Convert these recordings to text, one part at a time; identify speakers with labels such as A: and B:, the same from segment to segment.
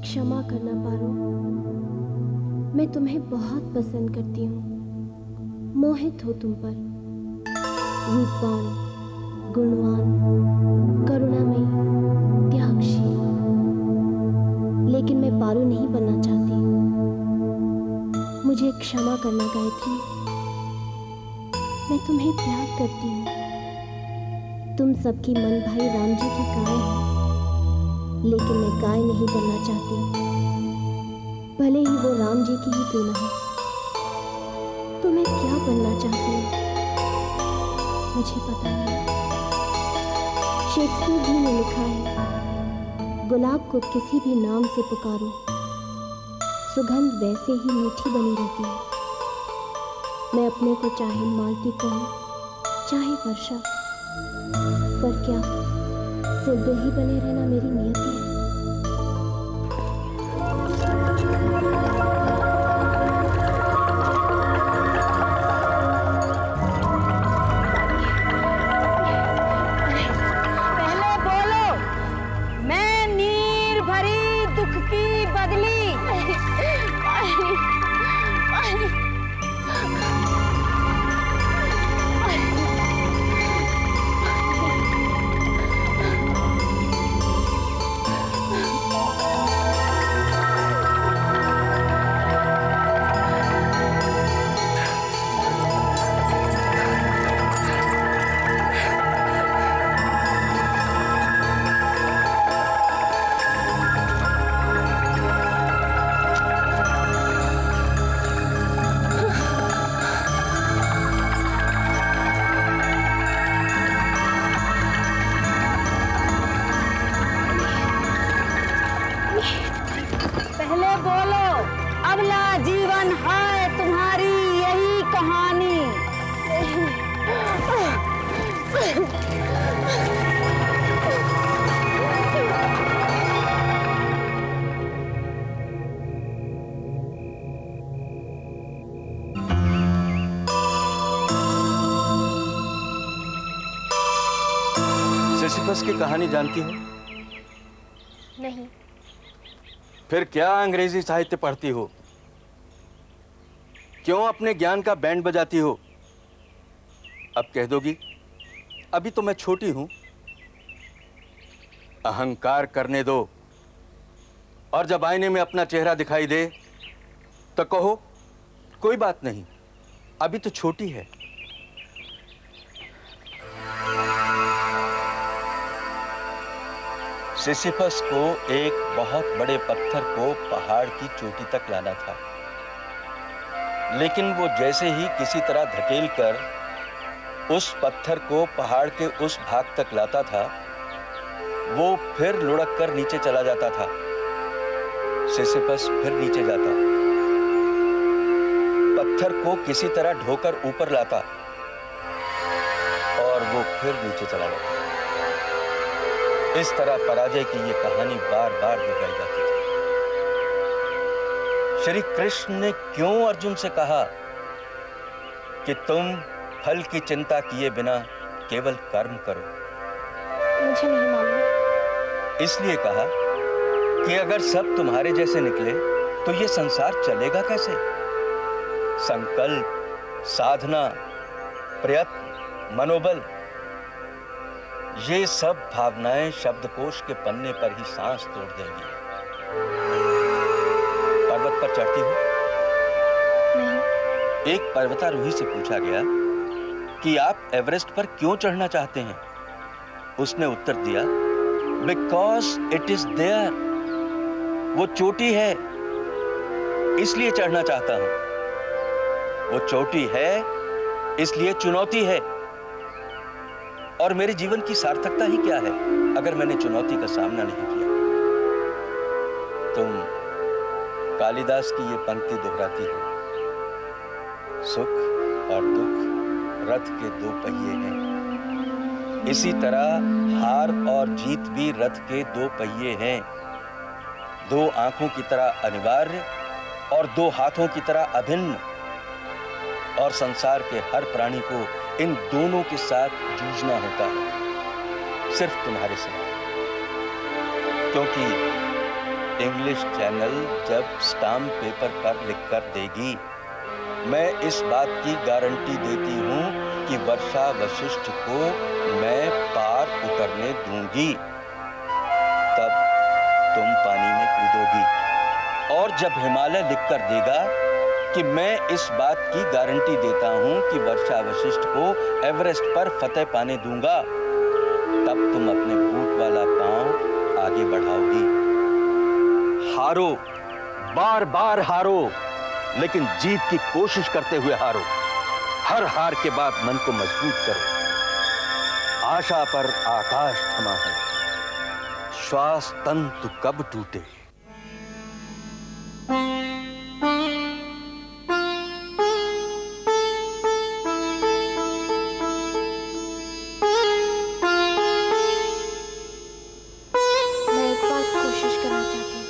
A: क्षमा करना पारो, मैं तुम्हें बहुत पसंद करती हूँ, मोहित हो तुम पर। रूपवान, गुणवान, करुणामयी, त्यागशील, लेकिन मैं पारो नहीं बनना चाहती। मुझे क्षमा करना गायत्री, मैं तुम्हें प्यार करती हूँ। तुम सबकी मन भाई राम जी की गाय हो, लेकिन मैं गाय नहीं बनना चाहती, भले ही वो राम जी की ही क्यों ना हो। तो मैं क्या बनना चाहती हूँ मुझे पता नहीं। शेक्सपियर जी ने लिखा है, गुलाब को किसी भी नाम से पुकारो, सुगंध वैसे ही मीठी बनी रहती है। मैं अपने को चाहे मालती कहूँ, चाहे वर्षा, पर क्या सिर्फ ही बने रहना मेरी नियति है?
B: पहले बोलो, मैं नीर भरी दुख की बदली। पहले बोलो, अगला जीवन है तुम्हारी यही कहानी।
C: सिसिफस की कहानी जानती हो?
A: नहीं।
C: फिर क्या अंग्रेजी साहित्य पढ़ती हो? क्यों अपने ज्ञान का बैंड बजाती हो? अब कह दोगी, अभी तो मैं छोटी हूं। अहंकार करने दो, और जब आईने में अपना चेहरा दिखाई दे तो कहो कोई बात नहीं, अभी तो छोटी है। सिसिफस को एक बहुत बड़े पत्थर को पहाड़ की चोटी तक लाना था, लेकिन वो जैसे ही किसी तरह धकेल कर उस पत्थर को पहाड़ के उस भाग तक लाता था, वो फिर लुढ़क कर नीचे चला जाता था। सिसिफस फिर नीचे जाता, पत्थर को किसी तरह ढोकर ऊपर लाता, और वो फिर नीचे चला जाता। इस तरह पराजय की ये कहानी बार बार दोहराई जाती थी। श्री कृष्ण ने क्यों अर्जुन से कहा कि तुम फल की चिंता किए बिना केवल कर्म करो?
A: मुझे नहीं मालूम।
C: इसलिए कहा कि अगर सब तुम्हारे जैसे निकले तो ये संसार चलेगा कैसे? संकल्प, साधना, प्रयत्न, मनोबल, ये सब भावनाएं शब्दकोश के पन्ने पर ही सांस तोड़ देंगी। पर्वत पर चढ़ती हो?
A: नहीं।
C: एक पर्वतारोही से पूछा गया कि आप एवरेस्ट पर क्यों चढ़ना चाहते हैं? उसने उत्तर दिया, बिकॉज इट इज देयर। वो चोटी है, इसलिए चढ़ना चाहता हूं। वो चोटी है, इसलिए चुनौती है। और मेरे जीवन की सार्थकता ही क्या है अगर मैंने चुनौती का सामना नहीं किया? तुम कालिदास की ये पंक्ति दोहराती हो, सुख और दुख रथ के दो पहिए हैं। इसी तरह हार और जीत भी रथ के दो पहिए हैं, दो आंखों की तरह अनिवार्य और दो हाथों की तरह अभिन्न। और संसार के हर प्राणी को इन दोनों के साथ जूझना होता है, सिर्फ तुम्हारे साथ। क्योंकि इंग्लिश चैनल जब स्टाम्प पेपर पर लिखकर देगी। मैं इस बात की गारंटी देती हूँ कि वर्षा वशिष्ठ को मैं पार उतरने दूंगी, तब तुम पानी में कूदोगी। और जब हिमालय लिखकर देगा कि मैं इस बात की गारंटी देता हूं कि वर्षा वशिष्ठ को एवरेस्ट पर फतेह पाने दूंगा, तब तुम अपने बूट वाला पांव आगे बढ़ाओगी। हारो, बार बार हारो, लेकिन जीत की कोशिश करते हुए हारो। हर हार के बाद मन को मजबूत करो। आशा पर आकाश थमा है, श्वास तंतु कब टूटे।
A: मैं एक बार कोशिश करना चाहती हूँ।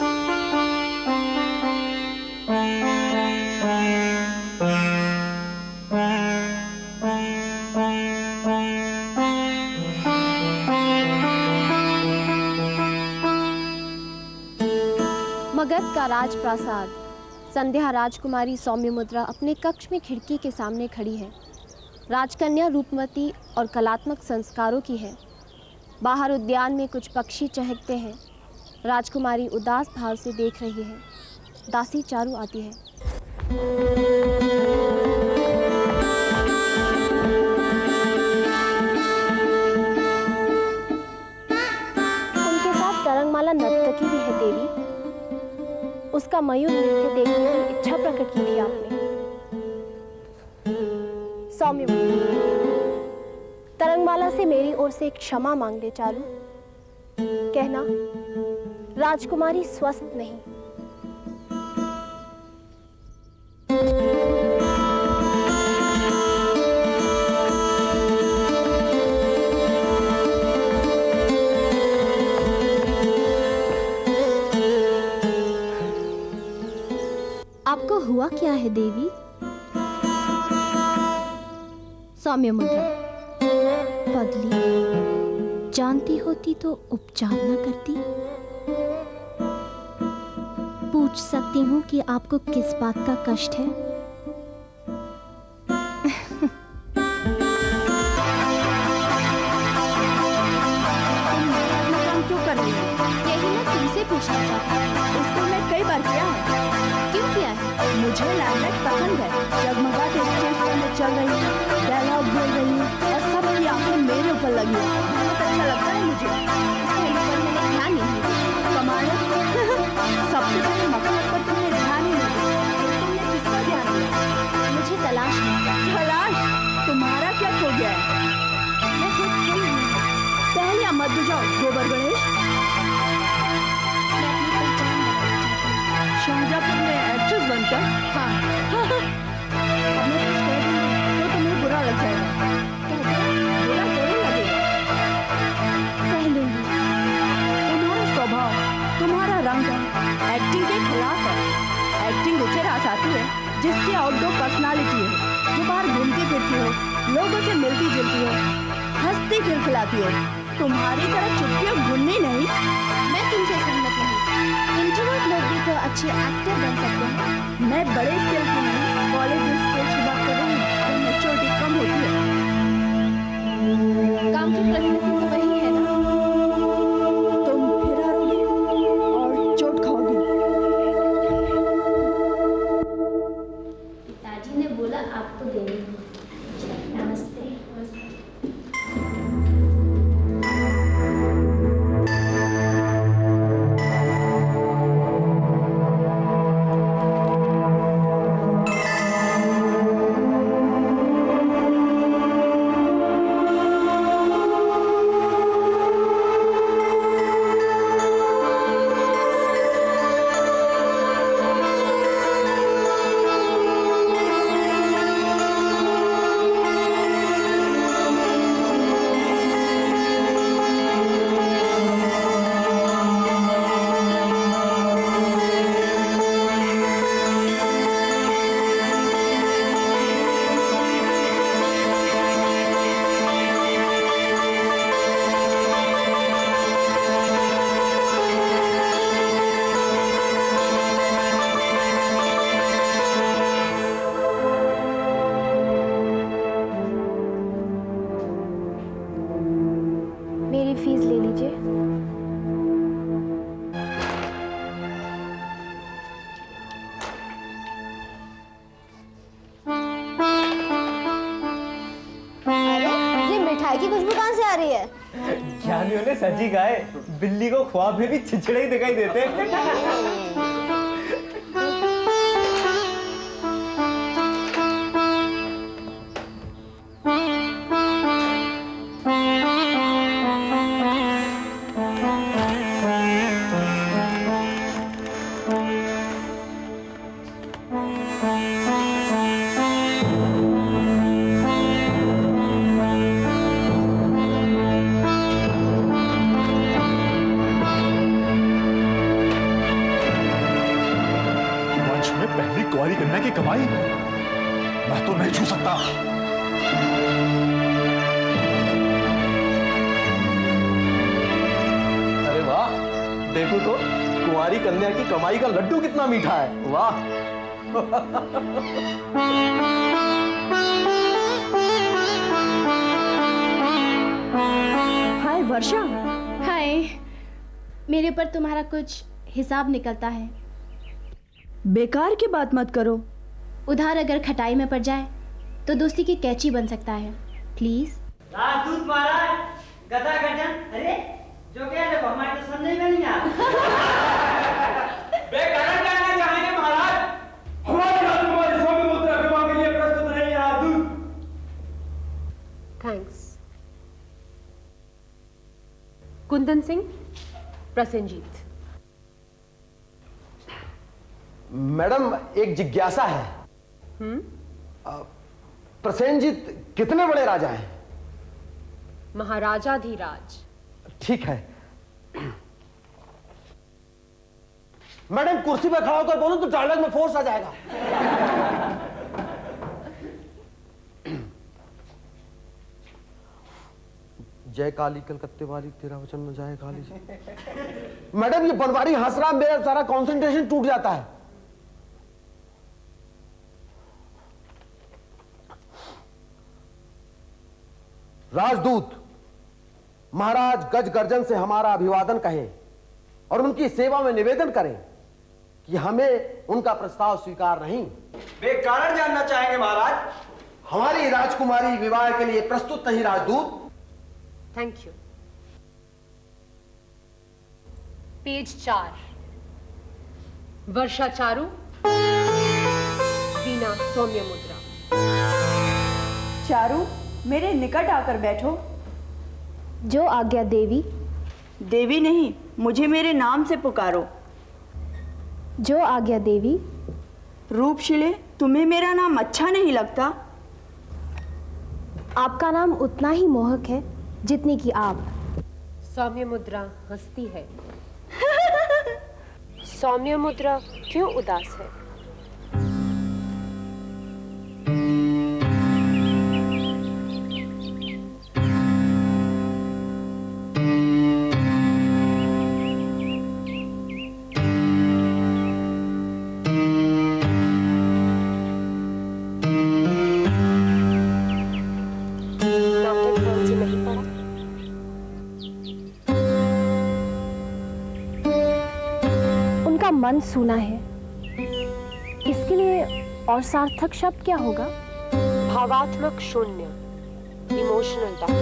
A: मगध का राजप्रासाद। संध्या राजकुमारी सौम्य मुद्रा अपने कक्ष में खिड़की के सामने खड़ी है। राजकन्या रूपवती और कलात्मक संस्कारों की है। बाहर उद्यान में कुछ पक्षी चहकते हैं। राजकुमारी उदास भाव से देख रही है। दासी चारू आती है। उनके साथ तरंगमाला नर्तकी भी है देवी। उसका मयूर नृत्य देखने की इच्छा प्रकट की थी आपने। सौम्य तरंगमाला से मेरी ओर से एक क्षमा मांग ले चारू। कहना राजकुमारी स्वस्थ नहीं। आपको हुआ क्या है देवी? सौम्य मुद्रा, पगली, जानती होती तो उपचार न करती। पूछ सकती हूँ कि आपको किस बात का कष्ट है?
B: क्यों कर रही हो?
A: यही मैं तुमसे पूछना चाहती हूँ।
B: इसको मैं कई बार किया है।
A: क्यों किया है?
B: मुझे लैंडलाइट पसंद है। जगमगाते स्टेज पर मैं चल रही हूँ, डायलॉग बोल रही हूँ और सबकी आंखें मेरे ऊपर लगी है। बहुत अच्छा लगता है मुझे।
A: इसके ऊपर मैंने ध्यान नहीं दिया।
B: कमाल है। सबसे पहले मकसद पर तुमने ध्यान ही नहीं दिया। तुमने किसका ध्यान दिया?
A: मुझे तलाश है।
B: तलाश? तुम्हारा क्या खो गया है?
A: मैं खुद खो नहीं हूँ।
B: पहले मत बुझाओ गोबर गणेश।
A: मैं अपनी पहचान बनाना चाहती हूँ।
B: शाहजहांपुर में एक्ट्रेस बनकर?
A: हाँ।
B: अब मैं कुछ कह दूंगी तो तुम्हें बुरा लग जाएगा।
A: कहते हैं
B: बुरा जरूर लगेगा।
A: सह लूंगी।
B: तुम्हारा स्वभाव, तुम्हारा रंग एक्टिंग के खिलाफ है। एक्टिंग उसे रास आती है जिसकी आउटडोर पर्सनालिटी है, जो बाहर घूमती फिरती हो, लोगों से मिलती जुलती हो, हंसती खिलखिलाती हो। तुम्हारी तरह चुप्पियों घुननी नहीं।
A: मैं तुमसे सहमत नहीं। इंट्रोवर्ट लोग भी तो अच्छे एक्टर बन सकते हैं।
B: मैं बड़े स्केल की नहीं, कॉलेज स्केल की बात कर रही हूँ। तो मैच्योरिटी कम होती है।
A: काम की प्रकृति तो वही है ना।
B: तुम फिर हारोगी और चोट खाओगी।
A: पिताजी ने बोला आपको देनी। नमस्ते। खुशबू कहाँ से आ रही है?
D: ज्ञानियों ने सच ही कहा है, बिल्ली को ख्वाब में भी छिछड़े ही दिखाई देते हैं।
E: पहली कुंवारी कन्या की कमाई मैं तो नहीं छू सकता।
D: अरे वाह, देखो तो कुंवारी कन्या की कमाई का लड्डू कितना मीठा है। वाह।
B: हाय वर्षा।
F: हाय, मेरे पर तुम्हारा कुछ हिसाब निकलता है।
B: बेकार की बात मत करो।
F: उधार अगर खटाई में पड़ जाए तो दोस्ती की कैची बन सकता है। प्लीज।
G: राजदूत महाराज, गदा गर्जन, अरे जो कह रहे हो हमारे तो समझ में नहीं आ बेकार जानना चाहेंगे महाराज। हमारी राजकुमारी स्वामी मुद्रा विवाह के लिए प्रस्तुत है राजदूत।
H: थैंक्स। कुंदन सिंह, प्रसेनजीत।
D: मैडम, एक जिज्ञासा है। प्रसेनजीत कितने बड़े राजा हैं?
H: महाराजा धीराज।
D: ठीक है। मैडम, कुर्सी पर खड़ा होकर बोलो तो डायलॉग में फोर्स आ जाएगा। जय काली कलकत्ते वाली, तेरा वचन न जाए काली से। मैडम, ये बनवारी हंस रहा, मेरा सारा कंसंट्रेशन टूट जाता है। राजदूत महाराज गज गर्जन से हमारा अभिवादन कहें और उनकी सेवा में निवेदन करें कि हमें उनका प्रस्ताव स्वीकार नहीं।
G: वे कारण जानना चाहेंगे महाराज।
D: हमारी राजकुमारी विवाह के लिए प्रस्तुत नहीं राजदूत।
H: Thank you. पेज 4। वर्षा चारू, वीणा सौम्य मुद्रा।
B: चारू, मेरे निकट आकर बैठो।
A: जो आज्ञा देवी।
B: देवी नहीं, मुझे मेरे नाम से पुकारो।
A: जो आज्ञा देवी।
B: रूपशिले, तुम्हें मेरा नाम अच्छा नहीं लगता?
A: आपका नाम उतना ही मोहक है जितनी कि आप।
H: सौम्य मुद्रा हंसती है। सौम्य मुद्रा क्यों उदास है?
A: मन सूना है, इसके लिए और सार्थक शब्द क्या होगा?
H: भावात्मक शून्य, इमोशनल डेथ।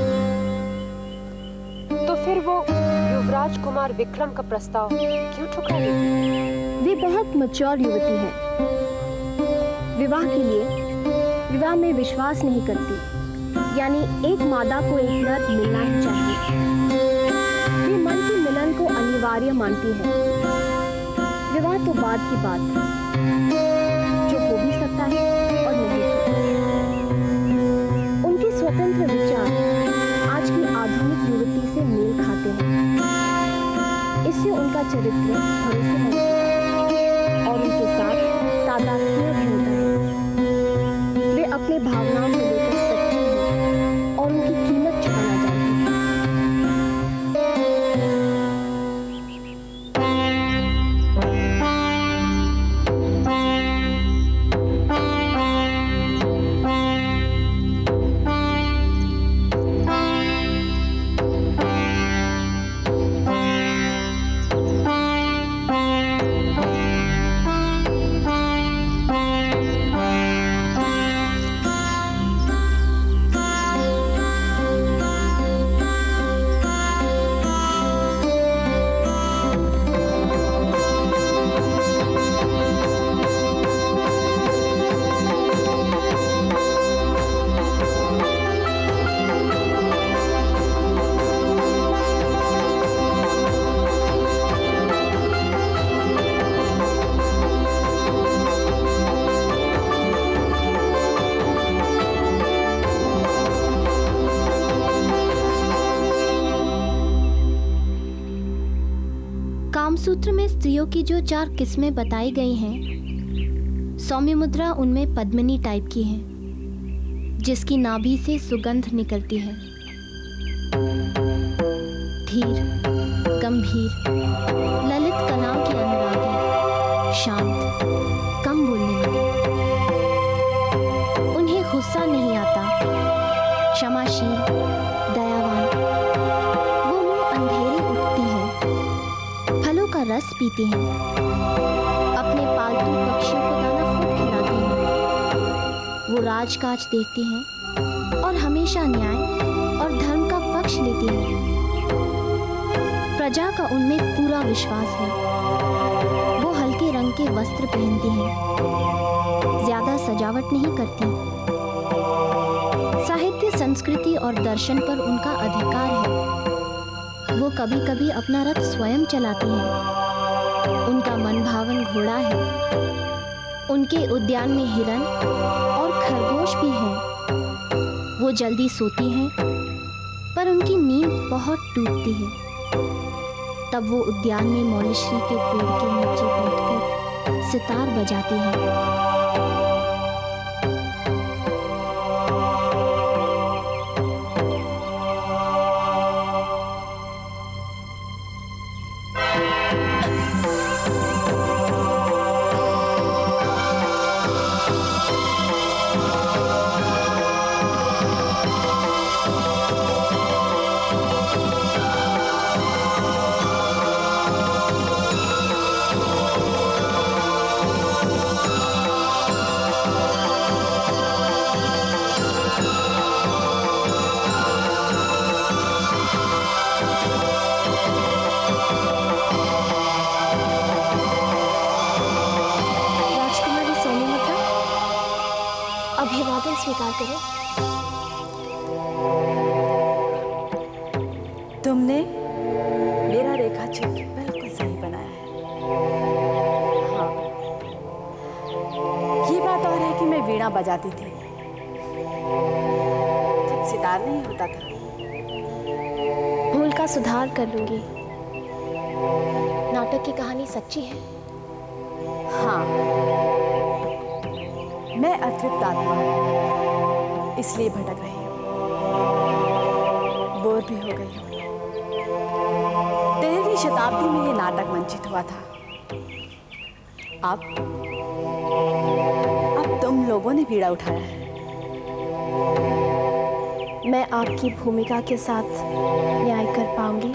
H: तो फिर वो युवराज कुमार विक्रम का प्रस्ताव क्यों ठुकरा देती?
A: वे बहुत मैच्योर युवती हैं। विवाह के लिए विवाह में विश्वास नहीं करती, यानी एक मादा को एक नर मिलना ही चाहिए। वे मन के मिलन को अनिवार्य मानती है। विवाह तो बाद की बात है, जो हो भी सकता है और नहीं भी। उनके स्वतंत्र विचार आज की आधुनिक युवती से मेल खाते हैं। इससे उनका चरित्र भरोसेमंद है और उनके साथ तादात्म्य भी होता है। वे अपने भावनाओं को लेकर सच्ची हैं और उनकी कीमत चुकाना जानती हैं। कामसूत्र में स्त्रियों की जो 4 किस्में बताई गई हैं, सौम्यमुद्रा उनमें पद्मिनी टाइप की है, जिसकी नाभि से सुगंध निकलती है। धीर, गंभीर, ललित कलाओं की अनुरागी, शांत, कम बोलने वाली। उन्हें गुस्सा नहीं आता, क्षमाशील, दयावान। वो मुंह अंधेरे उठती है, फलों का रस पीती हैं, अपने पालतू पक्षियों को दाना खुद खिलाती हैं। वो राजकाज देखती हैं और हमेशा न्याय और धर्म का पक्ष लेती हैं। प्रजा का उनमें पूरा विश्वास है। वो हल्के रंग के वस्त्र पहनती हैं, ज्यादा सजावट नहीं करती। साहित्य, संस्कृति और दर्शन पर उनका अधिकार है। वो कभी कभी अपना रथ स्वयं चलाती हैं। उनका मनभावन घोड़ा है। उनके उद्यान में हिरन और खरगोश भी हैं। वो जल्दी सोती हैं, पर उनकी नींद बहुत टूटती है। तब वो उद्यान में मौलिश्री के पेड़ के नीचे बैठकर सितार बजाती हैं। अभिवादन स्वीकार करो।
B: तुमने मेरा रेखा चित्र बिल्कुल सही बनाया है। हाँ, ये बात और है कि मैं वीणा बजाती थी, तब सितार नहीं होता था।
A: भूल का सुधार कर लूंगी। नाटक की कहानी सच्ची है?
B: हाँ, मैं अतृप्त आत्मा हूँ, इसलिए भटक रही हूँ, बोर भी हो गई हूँ। 13वीं शताब्दी में ये नाटक मंचित हुआ था। अब तुम लोगों ने बीड़ा उठाया है।
A: मैं आपकी भूमिका के साथ न्याय कर पाऊंगी?